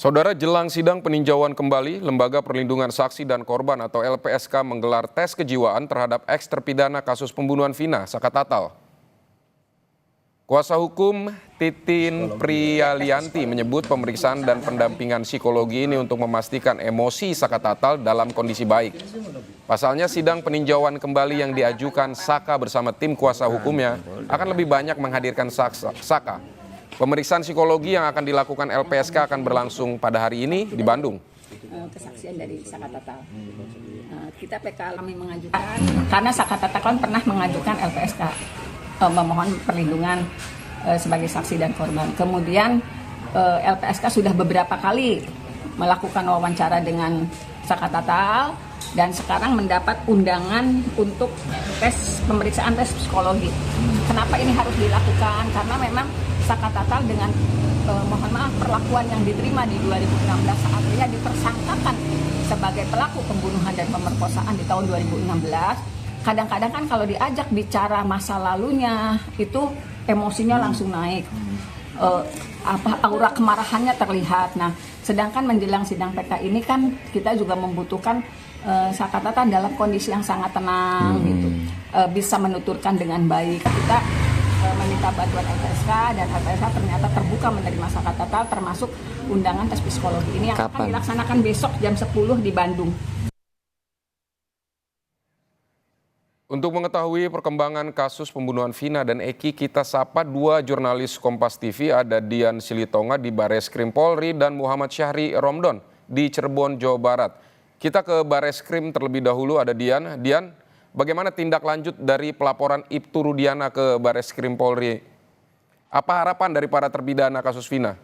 Saudara, jelang sidang peninjauan kembali, Lembaga Perlindungan Saksi dan Korban atau LPSK menggelar tes kejiwaan terhadap eks terpidana kasus pembunuhan Vina Sakatatal. Kuasa hukum Titin Priyalianti menyebut pemeriksaan dan pendampingan psikologi ini untuk memastikan emosi Sakatatal dalam kondisi baik. Pasalnya, sidang peninjauan kembali yang diajukan Saka bersama tim kuasa hukumnya akan lebih banyak menghadirkan Saka. Pemeriksaan psikologi yang akan dilakukan LPSK akan berlangsung pada hari ini di Bandung. Kesaksian dari Sakatatal. Kita PK kami mengajukan karena Sakatatal kan pernah mengajukan LPSK memohon perlindungan sebagai saksi dan korban. Kemudian LPSK sudah beberapa kali melakukan wawancara dengan Sakatatal dan sekarang mendapat undangan untuk pemeriksaan tes psikologi. Kenapa ini harus dilakukan? Karena memang Sakatatal dengan mohon maaf perlakuan yang diterima di 2016 saat dia ditersangkakan sebagai pelaku pembunuhan dan pemerkosaan di tahun 2016, kadang-kadang kan kalau diajak bicara masa lalunya itu emosinya langsung naik, aura kemarahannya terlihat. Nah, sedangkan menjelang sidang PK ini kan kita juga membutuhkan Sakatatal dalam kondisi yang sangat tenang gitu, bisa menuturkan dengan baik. Kita meminta bantuan LPSK dan LPSK ternyata terbuka menerima Sakatatal termasuk undangan tes psikologi ini yang akan dilaksanakan besok jam 10 di Bandung. Untuk mengetahui perkembangan kasus pembunuhan Vina dan Eki, kita sapa dua jurnalis Kompas TV, ada Dian Silitonga di Bareskrim Polri dan Muhammad Syahri Romdon di Cirebon, Jawa Barat. Kita ke Bareskrim terlebih dahulu, ada Dian. Dian, bagaimana tindak lanjut dari pelaporan Ibtu Rudiana ke Bareskrim Polri? Apa harapan dari para terpidana kasus Vina?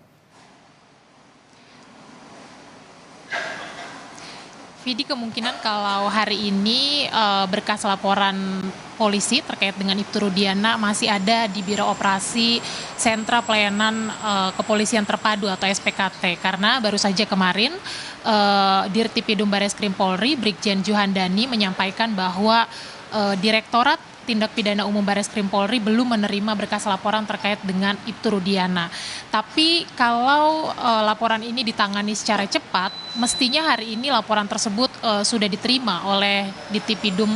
Vidi, kemungkinan kalau hari ini berkas laporan polisi terkait dengan Ibtu Rudiana masih ada di Biro Operasi Sentra Pelayanan Kepolisian Terpadu atau SPKT, karena baru saja kemarin Dirtipidum Bareskrim Polri Brigjen Juhandani menyampaikan bahwa Direktorat Tindak Pidana Umum Bareskrim Polri belum menerima berkas laporan terkait dengan Ibtu Rudiana. Tapi kalau laporan ini ditangani secara cepat, mestinya hari ini laporan tersebut sudah diterima oleh Ditipidum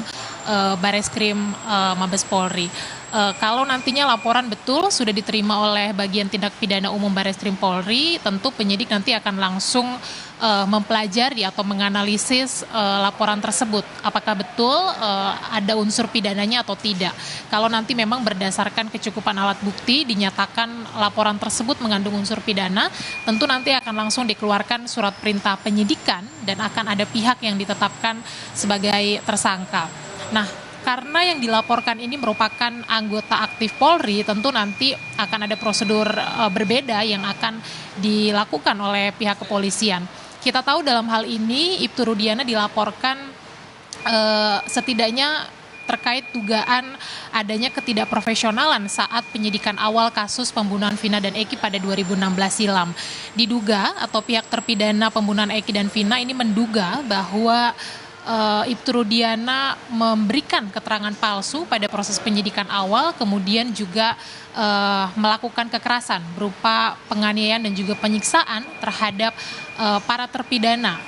Bareskrim Mabes Polri. Kalau nantinya laporan betul sudah diterima oleh bagian tindak pidana umum Bareskrim Polri, tentu penyidik nanti akan langsung mempelajari atau menganalisis laporan tersebut. Apakah betul ada unsur pidananya atau tidak. Kalau nanti memang berdasarkan kecukupan alat bukti dinyatakan laporan tersebut mengandung unsur pidana, tentu nanti akan langsung dikeluarkan surat perintah penyidikan dan akan ada pihak yang ditetapkan sebagai tersangka. Nah, karena yang dilaporkan ini merupakan anggota aktif Polri, tentu nanti akan ada prosedur berbeda yang akan dilakukan oleh pihak kepolisian. Kita tahu dalam hal ini Ibtu Rudiana dilaporkan setidaknya terkait dugaan adanya ketidakprofesionalan saat penyidikan awal kasus pembunuhan Vina dan Eki pada 2016 silam. Diduga atau pihak terpidana pembunuhan Eki dan Vina ini menduga bahwa Ibtu Rudiana memberikan keterangan palsu pada proses penyidikan awal, kemudian juga melakukan kekerasan berupa penganiayaan dan juga penyiksaan terhadap para terpidana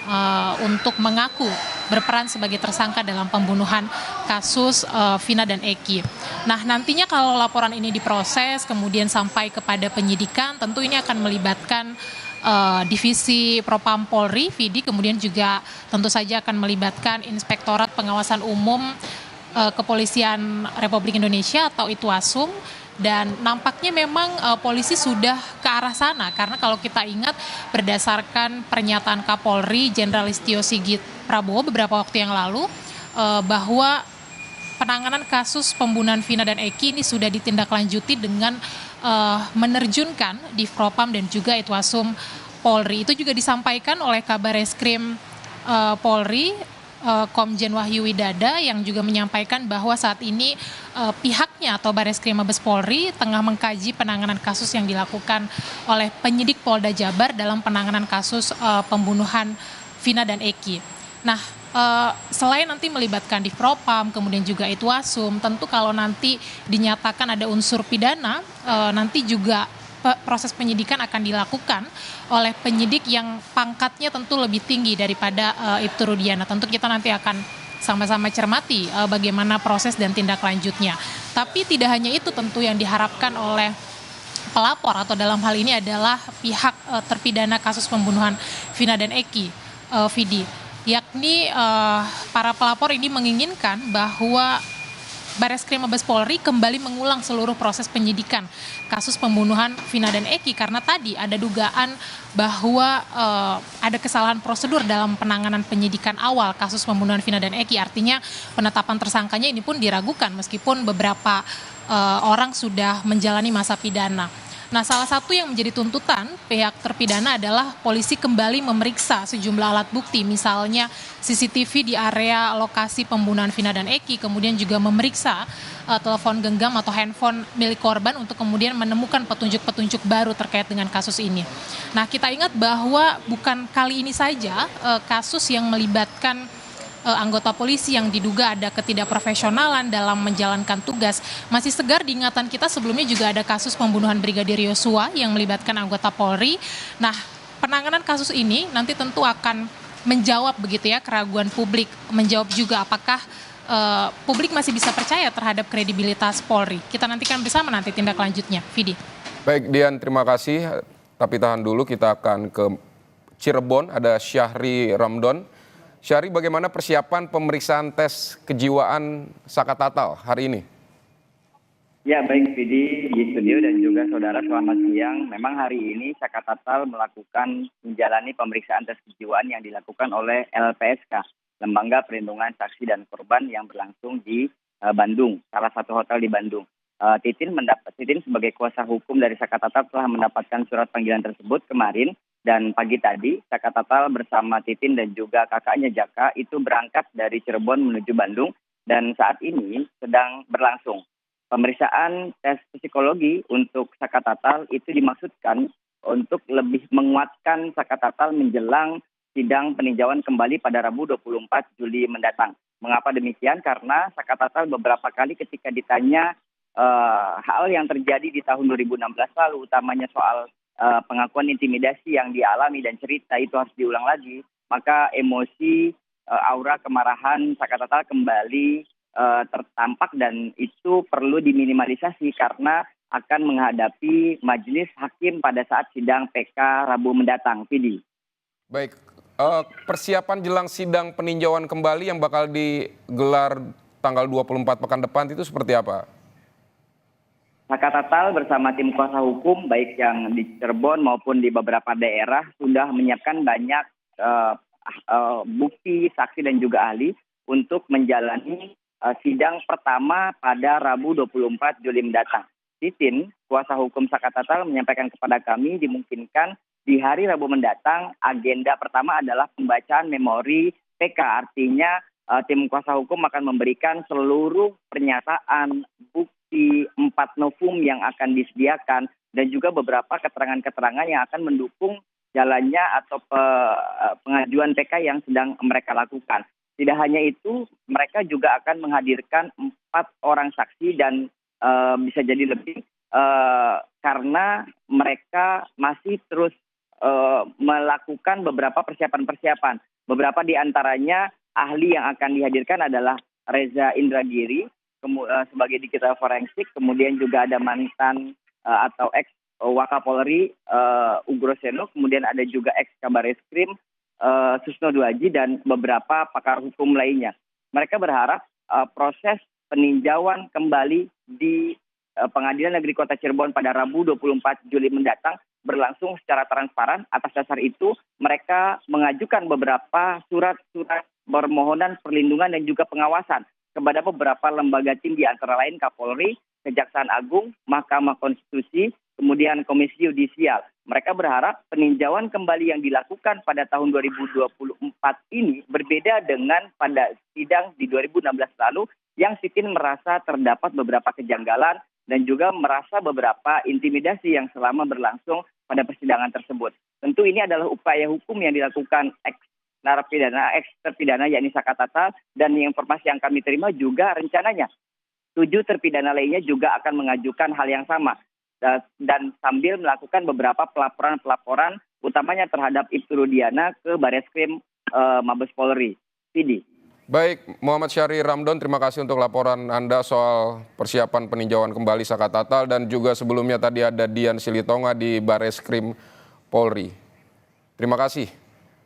untuk mengaku berperan sebagai tersangka dalam pembunuhan kasus Vina dan Eki. Nah, nantinya kalau laporan ini diproses kemudian sampai kepada penyidikan, tentu ini akan melibatkan Divisi Propam Polri, Vidi, kemudian juga tentu saja akan melibatkan Inspektorat Pengawasan Umum Kepolisian Republik Indonesia atau ITWASUM, dan nampaknya memang polisi sudah ke arah sana, karena kalau kita ingat berdasarkan pernyataan Kapolri Jenderal Listio Sigit Prabowo beberapa waktu yang lalu bahwa penanganan kasus pembunuhan Vina dan Eki ini sudah ditindaklanjuti dengan menerjunkan Divpropam dan juga Itwasum Polri. Itu juga disampaikan oleh Kabar Eskrim Polri, Komjen Wahyu Widada, yang juga menyampaikan bahwa saat ini pihaknya atau Bareskrim Mabes Polri tengah mengkaji penanganan kasus yang dilakukan oleh penyidik Polda Jabar dalam penanganan kasus pembunuhan Vina dan Eki. Nah, selain nanti melibatkan Divpropam, kemudian juga Itwasum, tentu kalau nanti dinyatakan ada unsur pidana, nanti juga proses penyidikan akan dilakukan oleh penyidik yang pangkatnya tentu lebih tinggi daripada Ibtu Rudiana. Tentu kita nanti akan sama-sama cermati bagaimana proses dan tindak lanjutnya. Tapi tidak hanya itu tentu yang diharapkan oleh pelapor atau dalam hal ini adalah pihak terpidana kasus pembunuhan Vina dan Eki, Vidi, yakni para pelapor ini menginginkan bahwa Bareskrim Mabes Polri kembali mengulang seluruh proses penyidikan kasus pembunuhan Vina dan Eki karena tadi ada dugaan bahwa ada kesalahan prosedur dalam penanganan penyidikan awal kasus pembunuhan Vina dan Eki. Artinya penetapan tersangkanya ini pun diragukan meskipun beberapa orang sudah menjalani masa pidana. Nah, salah satu yang menjadi tuntutan pihak terpidana adalah polisi kembali memeriksa sejumlah alat bukti, misalnya CCTV di area lokasi pembunuhan Vina dan Eki, kemudian juga memeriksa telepon genggam atau handphone milik korban untuk kemudian menemukan petunjuk-petunjuk baru terkait dengan kasus ini. Nah, kita ingat bahwa bukan kali ini saja kasus yang melibatkan anggota polisi yang diduga ada ketidakprofesionalan dalam menjalankan tugas. Masih segar di ingatan kita sebelumnya juga ada kasus pembunuhan Brigadir Yosua yang melibatkan anggota Polri. Nah, penanganan kasus ini nanti tentu akan menjawab begitu ya keraguan publik, menjawab juga apakah publik masih bisa percaya terhadap kredibilitas Polri. Kita nantikan bersama nanti tindak lanjutnya. Vidi. Baik Dian, terima kasih. Tapi tahan dulu, kita akan ke Cirebon, ada Syahri Ramdon. Syahri, bagaimana persiapan pemeriksaan tes kejiwaan Saka Tatal hari ini? Ya, baik Vidi di studio dan juga saudara, selamat siang. Memang hari ini Saka Tatal melakukan menjalani pemeriksaan tes kejiwaan yang dilakukan oleh LPSK, Lembaga Perlindungan Saksi dan Korban, yang berlangsung di Bandung, salah satu hotel di Bandung. Titin sebagai kuasa hukum dari Saka Tatal telah mendapatkan surat panggilan tersebut kemarin. Dan pagi tadi, Saka Tatal bersama Titin dan juga kakaknya Jaka itu berangkat dari Cirebon menuju Bandung. Dan saat ini sedang berlangsung. Pemeriksaan tes psikologi untuk Saka Tatal itu dimaksudkan untuk lebih menguatkan Saka Tatal menjelang sidang peninjauan kembali pada Rabu 24 Juli mendatang. Mengapa demikian? Karena Saka Tatal beberapa kali ketika ditanya hal yang terjadi di tahun 2016 lalu, utamanya soal pengakuan intimidasi yang dialami dan cerita itu harus diulang lagi, maka emosi, aura kemarahan Saka Tatal kembali tertampak dan itu perlu diminimalisasi karena akan menghadapi majelis hakim pada saat sidang PK Rabu mendatang. Vidi. Baik, persiapan jelang sidang peninjauan kembali yang bakal digelar tanggal 24 pekan depan itu seperti apa? Saka Tatal bersama tim kuasa hukum baik yang di Cirebon maupun di beberapa daerah sudah menyiapkan banyak bukti, saksi dan juga ahli untuk menjalani sidang pertama pada Rabu 24 Juli mendatang. Titin, kuasa hukum Saka Tatal, menyampaikan kepada kami dimungkinkan di hari Rabu mendatang agenda pertama adalah pembacaan memori PK. Artinya tim kuasa hukum akan memberikan seluruh pernyataan, bukti, 4 novum yang akan disediakan dan juga beberapa keterangan-keterangan yang akan mendukung jalannya atau pengajuan PK yang sedang mereka lakukan. Tidak hanya itu, mereka juga akan menghadirkan 4 orang saksi dan bisa jadi lebih karena mereka masih terus melakukan beberapa persiapan-persiapan. Beberapa di antaranya ahli yang akan dihadirkan adalah Reza Indragiri sebagai digital forensik, kemudian juga ada mantan atau ex Wakapolri Ugroseno, kemudian ada juga ex Kabareskrim Susno Duaji dan beberapa pakar hukum lainnya. Mereka berharap proses peninjauan kembali di Pengadilan Negeri Kota Cirebon pada Rabu 24 Juli mendatang berlangsung secara transparan. Atas dasar itu mereka mengajukan beberapa surat-surat permohonan perlindungan dan juga pengawasan kepada beberapa lembaga tinggi antara lain Kapolri, Kejaksaan Agung, Mahkamah Konstitusi, kemudian Komisi Yudisial. Mereka berharap peninjauan kembali yang dilakukan pada tahun 2024 ini berbeda dengan pada sidang di 2016 lalu yang Titin merasa terdapat beberapa kejanggalan dan juga merasa beberapa intimidasi yang selama berlangsung pada persidangan tersebut. Tentu ini adalah upaya hukum yang dilakukan ex-terpidana yakni Saka Tatal, dan informasi yang kami terima juga rencananya 7 terpidana lainnya juga akan mengajukan hal yang sama. dan sambil melakukan beberapa pelaporan utamanya terhadap Ibtu Rudiana ke Bareskrim Mabes Polri. Sidi. Baik, Muhammad Syahri Ramdon, terima kasih untuk laporan Anda soal persiapan peninjauan kembali Sakatatal, dan juga sebelumnya tadi ada Dian Silitonga di Bareskrim Polri. Terima kasih.